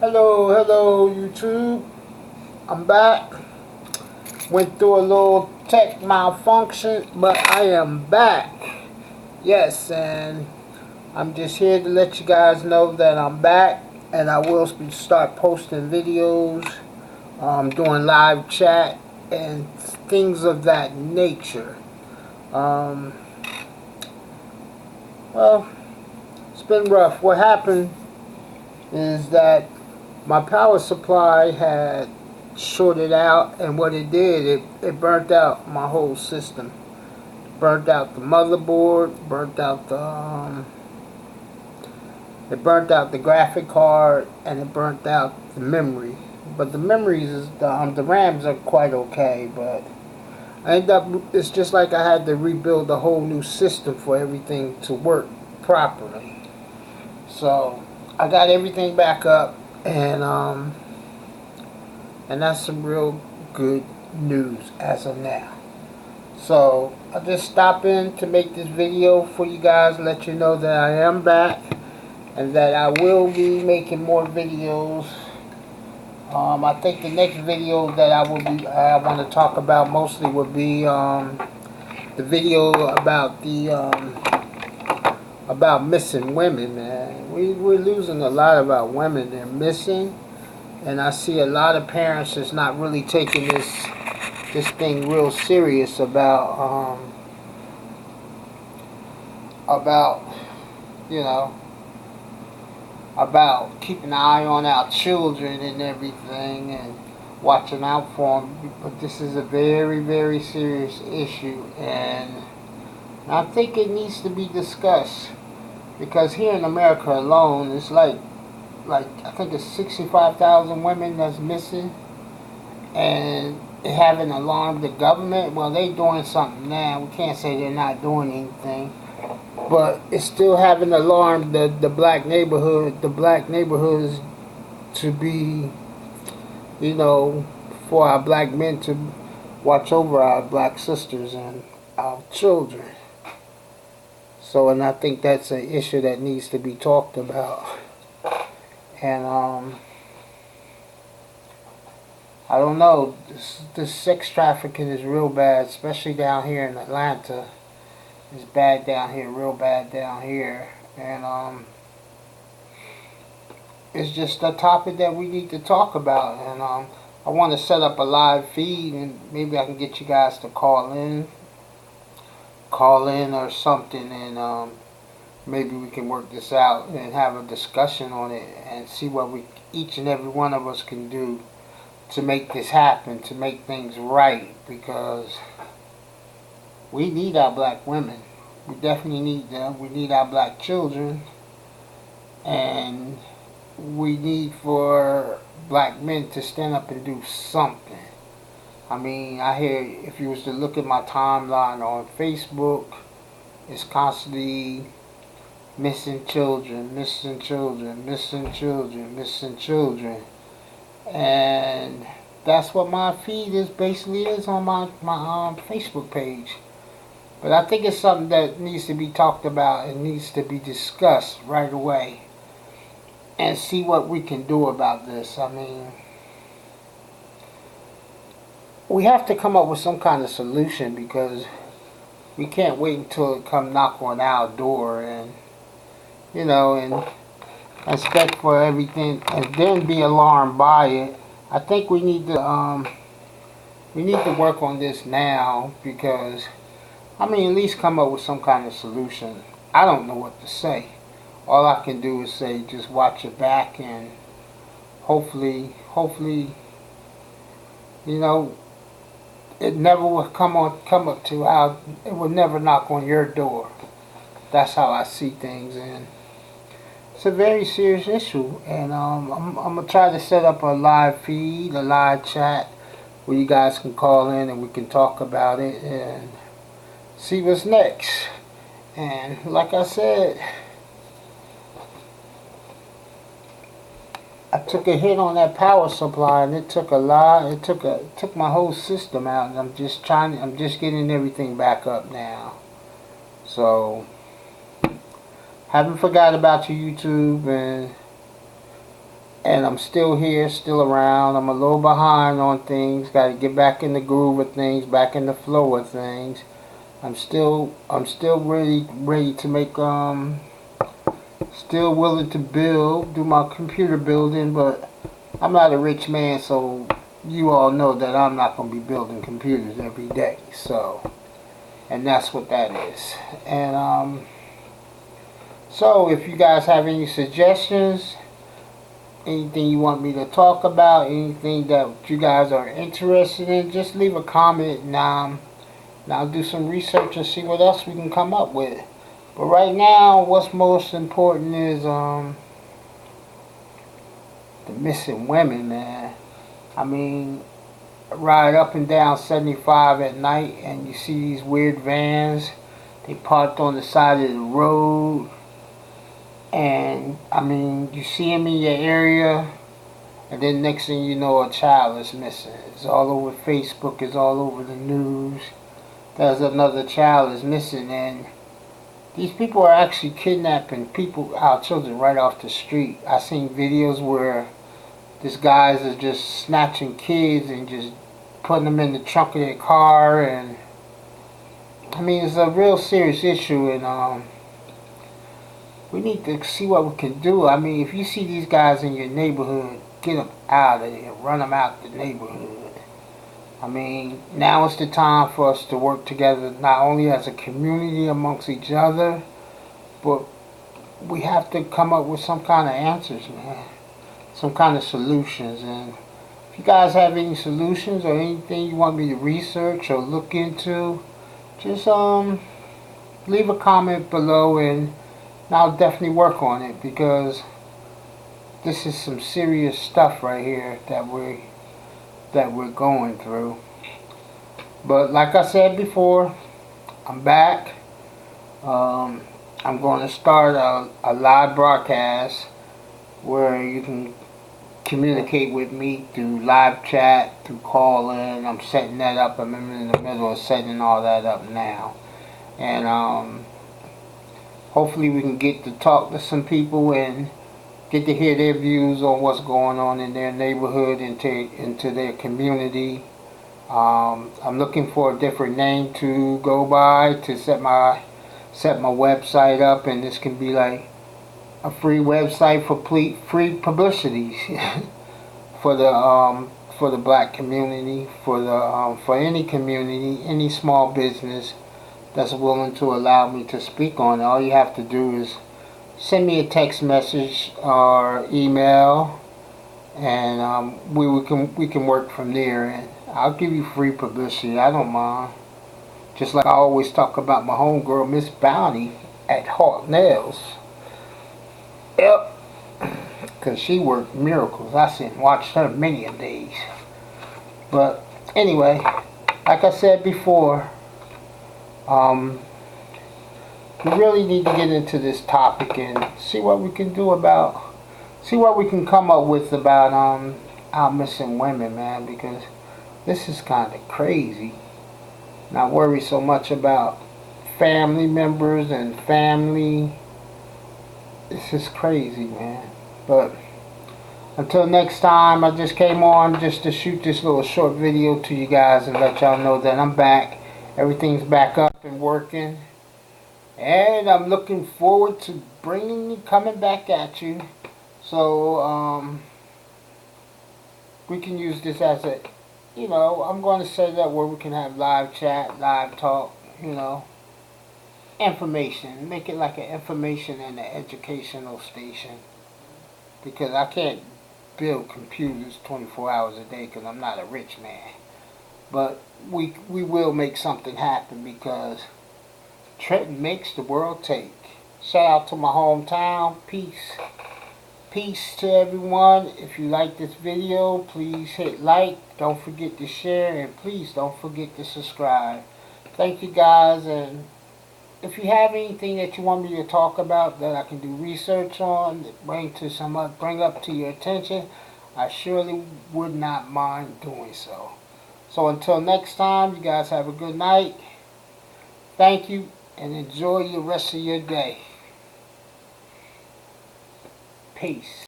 Hello YouTube. I'm back. Went through a little tech malfunction, but I am back. Yes, and I'm just here to let you guys know that I'm back, and I will start posting videos, doing live chat, and things of that nature. Um, well, it's been rough. What happened is that my power supply had shorted out, and what it did, it burnt out my whole system. Burnt out the motherboard, it burnt out the graphic card, and it burnt out the memory. But the memories is the RAMs are quite okay, but I end up, it's just like I had to rebuild a whole new system for everything to work properly. So I got everything back up, and that's some real good news as of now. So I just stopped in to make this video for you guys, let you know that I am back and that I will be making more videos. I think the next video that I want to talk about mostly would be the video about missing women. Man, we're losing a lot about women. They're missing. And I see a lot of parents that's not really taking this thing real serious about you know about keeping an eye on our children and everything and watching out for them. But this is a very serious issue, and I think it needs to be discussed, because here in America alone, it's like I think it's 65,000 women that's missing, and they haven't alarmed the government. Well, they doing something now. We can't say they're not doing anything, but it's still haven't alarmed the black neighborhoods to be, for our black men to watch over our black sisters and our children. So, and I think that's an issue that needs to be talked about. And I don't know, this sex trafficking is real bad, especially down here in Atlanta. It's bad down here, real bad down here. And it's just a topic that we need to talk about. And I want to set up a live feed, and maybe I can get you guys to call in or something, and maybe we can work this out and have a discussion on it and see what each and every one of us can do to make this happen, to make things right, because we need our black women. We definitely need them. We need our black children, and we need for black men to stand up and do something. I mean, I hear, if you was to look at my timeline on Facebook, it's constantly missing children, missing children, missing children, missing children. And that's what my feed basically is on my Facebook page. But I think it's something that needs to be talked about and needs to be discussed right away, and see what we can do about this. I mean, we have to come up with some kind of solution, because we can't wait until it come knock on our door and and expect for everything and then be alarmed by it. I think we need to work on this now, because I mean, at least come up with some kind of solution. I don't know what to say. All I can do is say, just watch your back, and hopefully, it never will come up to our, it will never knock on your door. That's how I see things, and it's a very serious issue. And I'm gonna try to set up a live feed, a live chat, where you guys can call in and we can talk about it and see what's next. And like I said, I took a hit on that power supply, and it took a lot. It took my whole system out, and I'm just getting everything back up now. So, haven't forgot about you, YouTube, and And I'm still here, still around. I'm a little behind on things. Got to get back in the groove of things, back in the flow of things. I'm still ready to make, still willing to build, do my computer building, but I'm not a rich man, so you all know that I'm not going to be building computers every day. So, and that's what that is. And, so if you guys have any suggestions, anything you want me to talk about, anything that you guys are interested in, just leave a comment, and I'll do some research and see what else we can come up with. But right now, what's most important is the missing women, man. I mean, I ride up and down 75 at night, and you see these weird vans. They parked on the side of the road. And, I mean, you see them in your area, and then next thing you know, a child is missing. It's all over Facebook, it's all over the news. There's another child is missing, and these people are actually kidnapping our children right off the street. I've seen videos where these guys are just snatching kids and just putting them in the trunk of their car, and I mean, it's a real serious issue, and we need to see what we can do. I mean, if you see these guys in your neighborhood, get them out of there, run them out the neighborhood. I mean, now is the time for us to work together, not only as a community amongst each other, but we have to come up with some kind of answers, man. Some kind of solutions. And if you guys have any solutions or anything you want me to research or look into, just leave a comment below, and I'll definitely work on it, because this is some serious stuff right here that we're going through. But like I said before, I'm back. I'm going to start a live broadcast where you can communicate with me through live chat, through call-in. I'm setting that up. I'm in the middle of setting all that up now. And hopefully we can get to talk to some people and get to hear their views on what's going on in their neighborhood, into their community. I'm looking for a different name to go by to set my website up, and this can be like a free website for free publicity for the black community, for any community, any small business that's willing to allow me to speak on it. All you have to do is send me a text message or email, and we can work from there. And I'll give you free publicity. I don't mind. Just like I always talk about my homegirl, Miss Bounty at Hawk Nails. Yep. Because she worked miracles. I seen watched her many a days. But anyway, like I said before, we really need to get into this topic and see what we can come up with about our missing women, man, because this is kind of crazy. Not worry so much about family members and family. This is crazy, man. But until next time, I just came on just to shoot this little short video to you guys and let y'all know that I'm back. Everything's back up and working. And I'm looking forward to coming back at you. So, we can use this as a, I'm going to say that where we can have live chat, live talk, information. Make it like an information and an educational station. Because I can't build computers 24 hours a day because I'm not a rich man. But we will make something happen, because Trenton makes the world take. Shout out to my hometown. Peace. Peace to everyone. If you like this video, please hit like. Don't forget to share. And please don't forget to subscribe. Thank you guys. And if you have anything that you want me to talk about that I can do research on, bring up to your attention, I surely would not mind doing so. So until next time, you guys have a good night. Thank you, and enjoy the rest of your day. Peace.